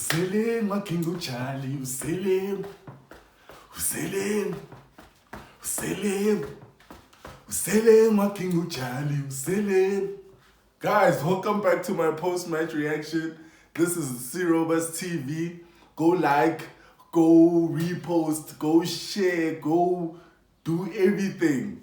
Useleng makingu Charlie, useleng, useleng, useleng, useleng makingu Charlie, useleng. Guys, welcome back to my post-match reaction. This is C-Robust TV. Go like, go repost, go share, go do everything.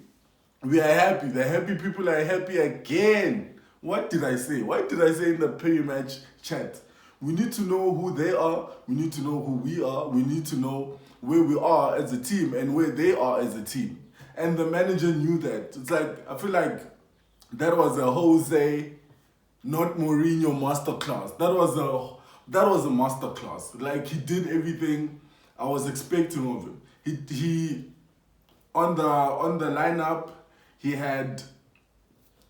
We are happy. The happy people are happy again. What did I say? What did I say in the pre-match chat? We need to know who they are. We need to know who we are. We need to know where we are as a team and where they are as a team. And the manager knew that. It's like, I feel like that was a Jose, not Mourinho masterclass. That was a masterclass. Like, he did everything I was expecting of him. He on the lineup, he had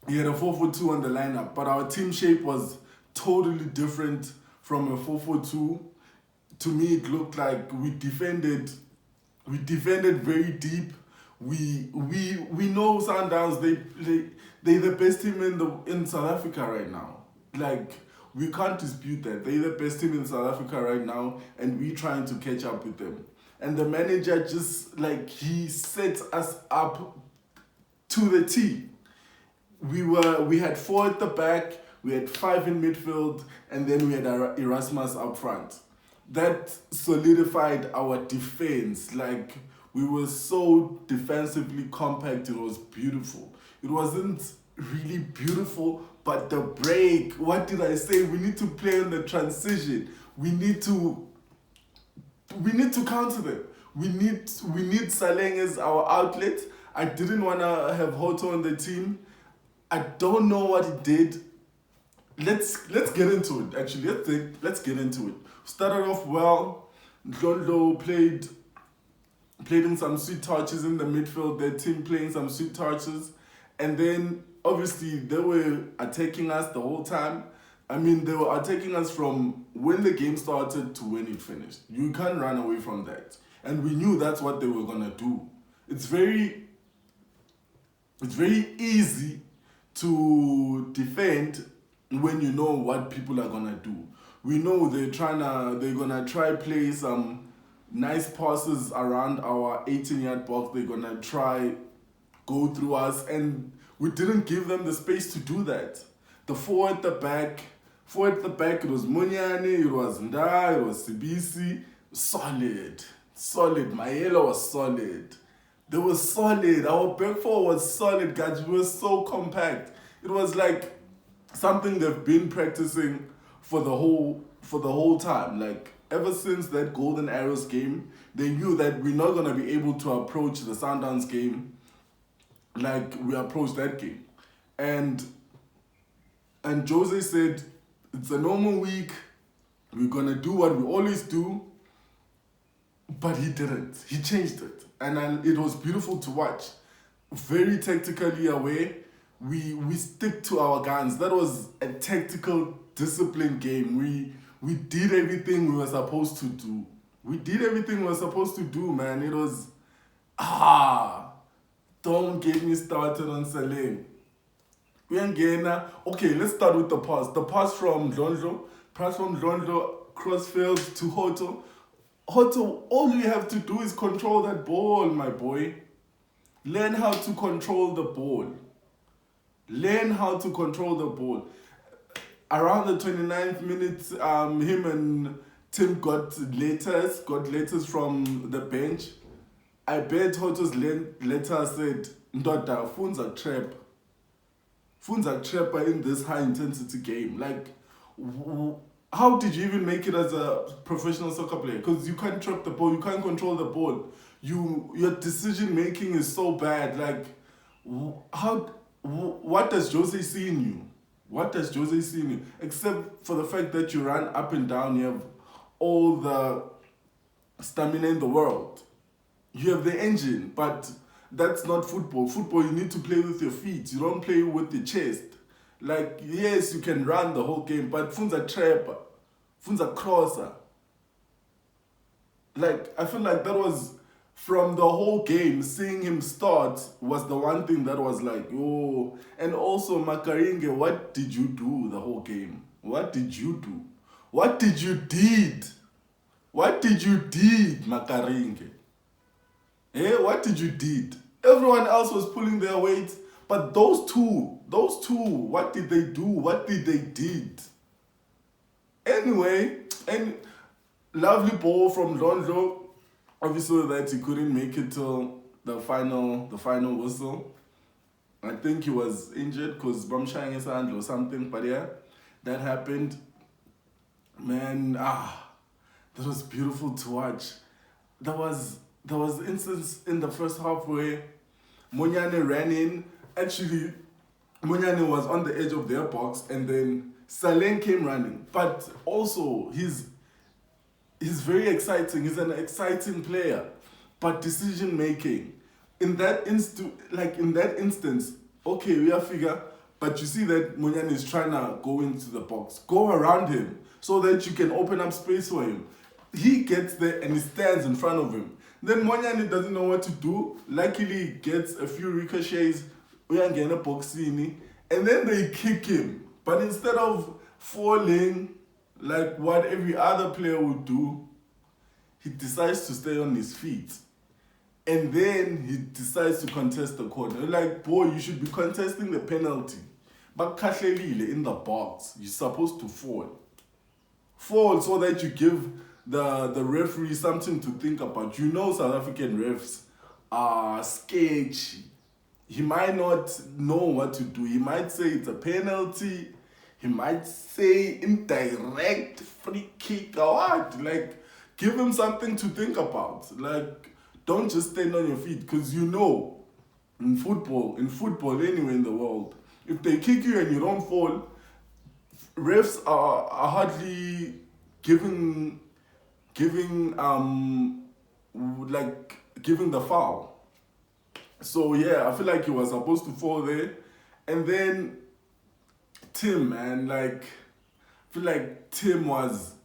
a 4-4-2 on the lineup, but our team shape was totally different from a 4-4-2. To me, it looked like we defended very deep. We know Sundowns, they're the best team in South Africa right now. Like, we can't dispute that. They're the best team in South Africa right now, and we're trying to catch up with them. And the manager just, like, he sets us up to the T. We had 4 at the back, we had 5 in midfield, and then we had Erasmus up front. That solidified our defense. Like, we were so defensively compact, it was beautiful. It wasn't really beautiful, but the break, what did I say? We need to play on the transition. We need to counter them. We need Saleng as our outlet. I didn't want to have Hoto on the team. I don't know what he did. Let's get into it. Actually, let's get into it. Started off well. Ndlondlo played in some sweet touches in the midfield. Their team playing some sweet touches, and then obviously they were attacking us the whole time. I mean, they were attacking us from when the game started to when it finished. You can't run away from that, and we knew that's what they were gonna do. It's very easy to defend when you know what people are gonna do. We know they're gonna try play some nice passes around our 18-yard box. They're gonna try go through us, and we didn't give them the space to do that. The 4 at the back, it was Munyane, it was Nda, it was Sibisi. Solid. Mayela was solid. They were solid. Our back four was solid, guys. We were so compact. It was like something they've been practicing for the whole time. Like, ever since that Golden Arrows game, they knew that we're not gonna be able to approach the Sundowns game like we approached that game. And Jose said, it's a normal week, we're gonna do what we always do, but he didn't. He changed it. And it was beautiful to watch. Very tactically aware. We stick to our guns. That was a tactical, disciplined game. We did everything we were supposed to do. Man. It was, don't get me started on Saleng. Okay, let's start with the pass. The pass from Ndlondlo, crossfield to Hoto. Hoto, all you have to do is control that ball, my boy. Learn how to control the ball. Around the 29th minute, him and Tim got letters from the bench. I bet Hoto's letter said, Ndoda, funza trapper in this high intensity game. Like, how did you even make it as a professional soccer player? Because you can't trap the ball, you can't control the ball. Your decision making is so bad. Like, what does Jose see in you? Except for the fact that you run up and down, you have all the stamina in the world. You have the engine, but that's not football. Football, you need to play with your feet. You don't play with the chest. Like, yes, you can run the whole game, but funza trapper, funza crosser. Like, I feel like that was, from the whole game, seeing him start was the one thing that was like, oh. And also, Makaringe, what did you do the whole game? What did you do? What did you did? What did you did, Makaringe? What did you did? Everyone else was pulling their weight, but those two, what did they do? What did they did? Anyway, and lovely ball from Londlo. Obviously that he couldn't make it till the final whistle. I think he was injured because Bamshang his hand or something, but yeah, that happened. Man, that was beautiful to watch. There was instance in the first half where Monyane ran in. Actually, Monyane was on the edge of their box, and then Saleng came running. But also, he's very exciting. He's an exciting player, but decision making in that instance, okay, we are figure. But you see that Monyane is trying to go into the box, go around him so that you can open up space for him. He gets there and he stands in front of him. Then Monyane doesn't know what to do. Luckily, he gets a few ricochets. We are getting a boxini, and then they kick him. But instead of falling like what every other player would do, he decides to stay on his feet. And then he decides to contest the corner. Like, boy, you should be contesting the penalty. But Kahlelile in the box, you're supposed to fall. Fall so that you give the referee something to think about. You know South African refs are sketchy. He might not know what to do. He might say it's a penalty. He might say indirect free kick or what. Like, give him something to think about. Like, don't just stand on your feet, because you know, in football anywhere in the world, if they kick you and you don't fall, refs are hardly giving the foul. So yeah, I feel like he was supposed to fall there. And then Tim, man, like, I feel like Tim was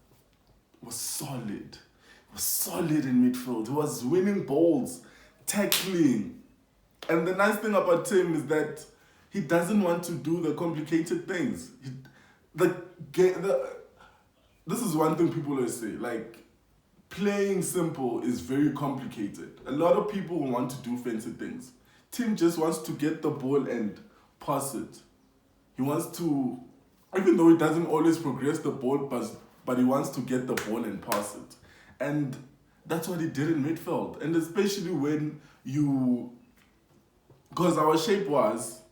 solid. Was solid in midfield. He was winning balls, tackling. And the nice thing about Tim is that he doesn't want to do the complicated things. This is one thing people always say, like, playing simple is very complicated. A lot of people want to do fancy things. Tim just wants to get the ball and pass it. He wants to, even though he doesn't always progress the ball, but he wants to get the ball and pass it. And that's what he did in midfield. And especially when because our shape was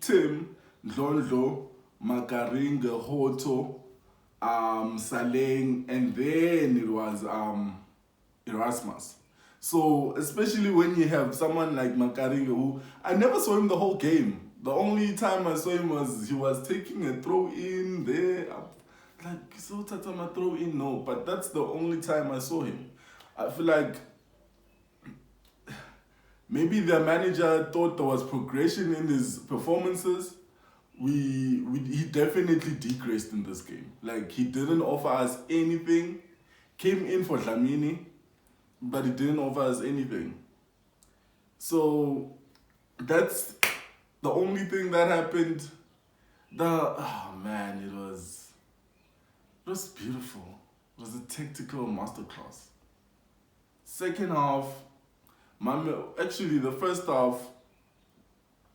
Tim, Ndlondlo, Makaringe, Hoto, Saleng, and then it was Erasmus. So especially when you have someone like Makaringe, who I never saw him the whole game. The only time I saw him was he was taking a throw in there. Like, so Tatama throw in, no, but that's the only time I saw him. I feel like maybe the manager thought there was progression in his performances. He definitely decreased in this game. Like, he didn't offer us anything. Came in for Dlamini, but he didn't offer us anything. So that's the only thing that happened. Oh man, it was beautiful. It was a tactical masterclass. Second half, actually the first half,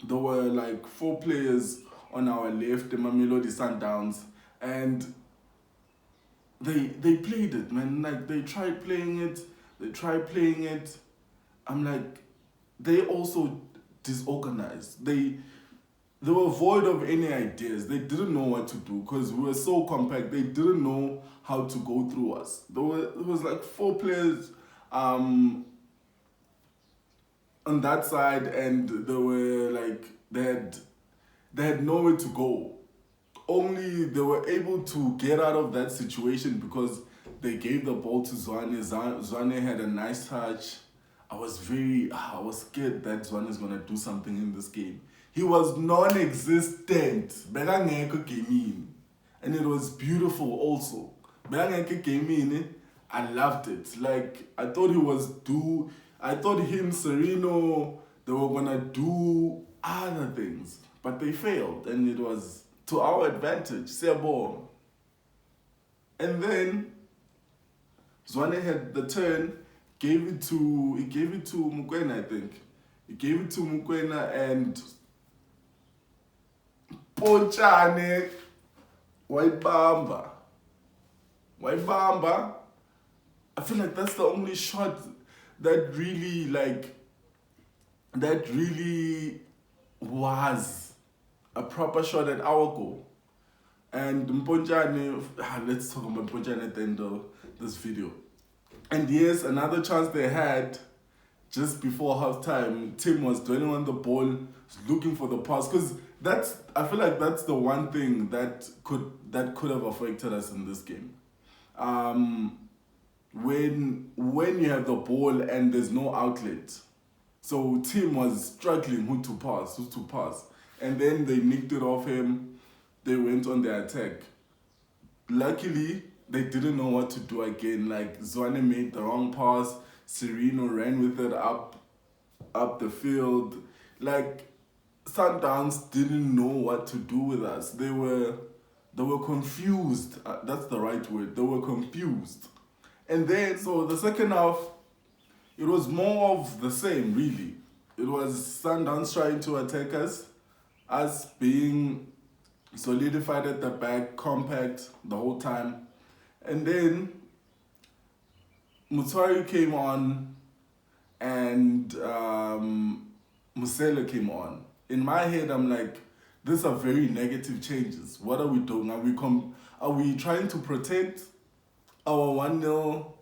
there were like 4 players on our left, the Mamelodi Sundowns, and they played it, man. Like, they tried playing it. I'm like, they also disorganized. They were void of any ideas. They didn't know what to do because we were so compact. They didn't know how to go through us. There was like 4 players on that side, and they were like, they had nowhere to go. Only they were able to get out of that situation because they gave the ball to Zwane. Zwane had a nice touch. I was scared that Zwane is gonna do something in this game. He was non-existent. And it was beautiful also. I loved it. Like, I thought him, Sereno, they were gonna do other things. But they failed, and it was to our advantage. Siyabonga. And then Zwane had the turn, gave it to Mokoena, I think. He gave it to Mokoena and Ponchane Waibamba. I feel like that's the only shot that really was a proper shot at our goal. And Mponchane, let's talk about Mponchane at the end of this video. And yes, another chance they had just before halftime, Tim was dwelling on the ball, looking for the pass, because I feel like that's the one thing that could have affected us in this game. When you have the ball and there's no outlet, so Tim was struggling who to pass, and then they nicked it off him. They went on their attack. Luckily, they didn't know what to do again. Like Zwane made the wrong pass, Sereno ran with it up the field. Like Sundowns didn't know what to do with us. They were confused. That's the right word. They were confused. And then, so the second half, it was more of the same, really. It was Sundowns trying to attack us being solidified at the back, compact the whole time. And then Mutwari came on and Musela came on. In my head, I'm like, these are very negative changes. What are we doing? Are we trying to protect our 1-0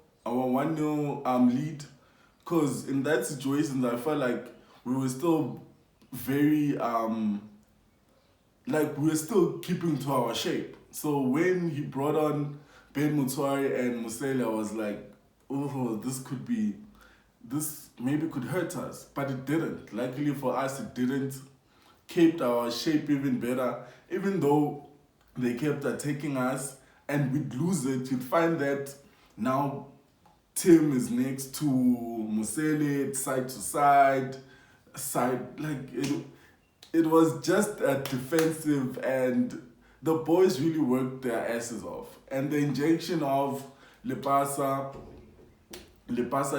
lead? Because in that situation, I felt like we were still very we were still keeping to our shape. So when he brought on Ben Mutwari and Musela, I was like, oh, this maybe could hurt us, but it didn't. Luckily for us, it didn't. Kept our shape even better, even though they kept attacking us and we'd lose it. You'd find that now Tim is next to Musele, side to side, like it was just a defensive, and the boys really worked their asses off. And the injection of Lepasa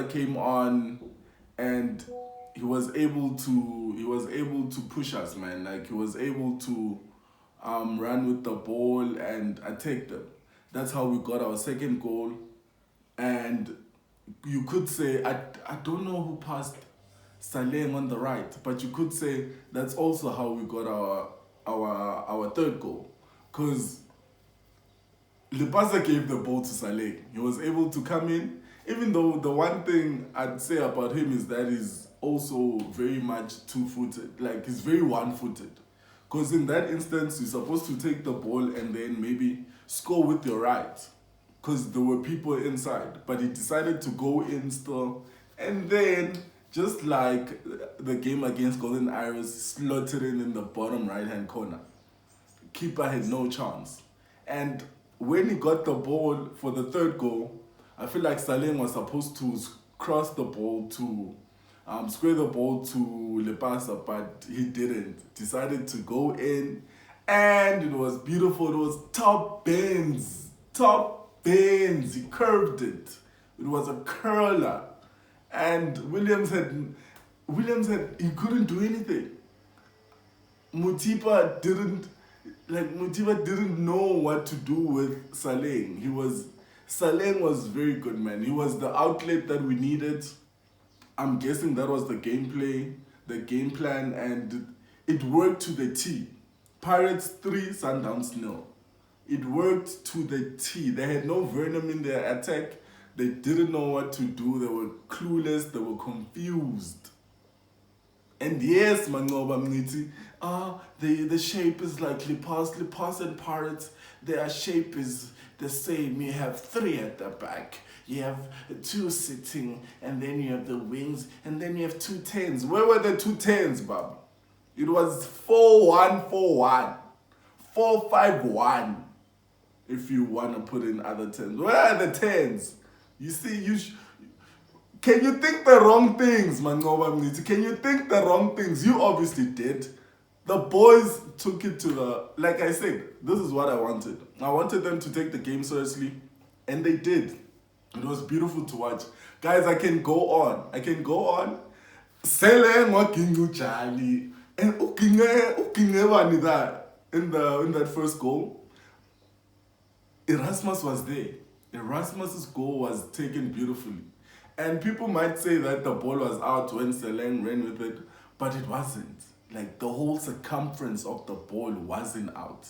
came on, and he was able to push us, man. Like he was able to run with the ball and attack them. That's how we got our second goal. And you could say, I don't know who passed Saleng on the right, but you could say that's also how we got our third goal. Because Lepasa gave the ball to Saleng. He was able to come in, even though the one thing I'd say about him is that he's also very much two-footed. Like, he's very one-footed. Because in that instance, you're supposed to take the ball and then maybe score with your right. Because there were people inside. But he decided to go in still. And then, just like the game against Golden Arrows, slotted in the bottom right-hand corner. Keeper had no chance. And when he got the ball for the third goal, I feel like Saleng was supposed to cross the ball to square the ball to Lepasa, but he didn't. Decided to go in, and it was beautiful. It was top bends. He curved it. It was a curler, and Williams had he couldn't do anything. Mutiba didn't know what to do with Saleng. Saleng was very good, man. He was the outlet that we needed. I'm guessing that was the gameplay, the game plan, and it worked to the T. Pirates 3, Sundowns 0. It worked to the T. They had no venom in their attack. They didn't know what to do. They were clueless. They were confused. And yes, Mangoba Mniti, the shape is like Lipas and Pirates. Their shape is the same. You have 3 at the back. You have 2 sitting, and then you have the wings, and then you have 2 10s. Where were the 2 10s, Bob? It was 4-1-4-1. 4-5-1. If you want to put in other 10s. Where are the 10s? You see, can you think the wrong things, Mangoba Mniti? Can you think the wrong things? You obviously did. The boys took it to the... Like I said, this is what I wanted. I wanted them to take the game seriously, and they did. It was beautiful to watch. Guys, I can go on. Sele ngwakingu Charlie. And ukinge wani that in that first goal. Erasmus was there. Erasmus's goal was taken beautifully. And people might say that the ball was out when Seleng ran with it, but it wasn't. Like, the whole circumference of the ball wasn't out.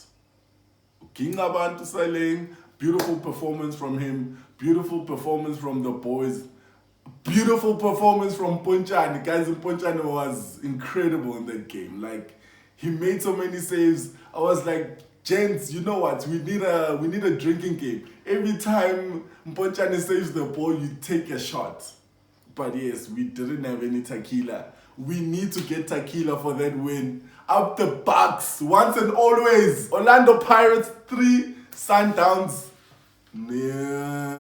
King Abantu Seleng, beautiful performance from him, beautiful performance from the boys, beautiful performance from Ponchani. Guys, Ponchani was incredible in that game. Like, he made so many saves. I was like, gents, you know what? We need a drinking game. Every time Ponchani saves the ball, you take a shot. But yes, we didn't have any tequila. We need to get tequila for that win. Up the Bucks, once and always. Orlando Pirates 3, Sundowns. Yeah.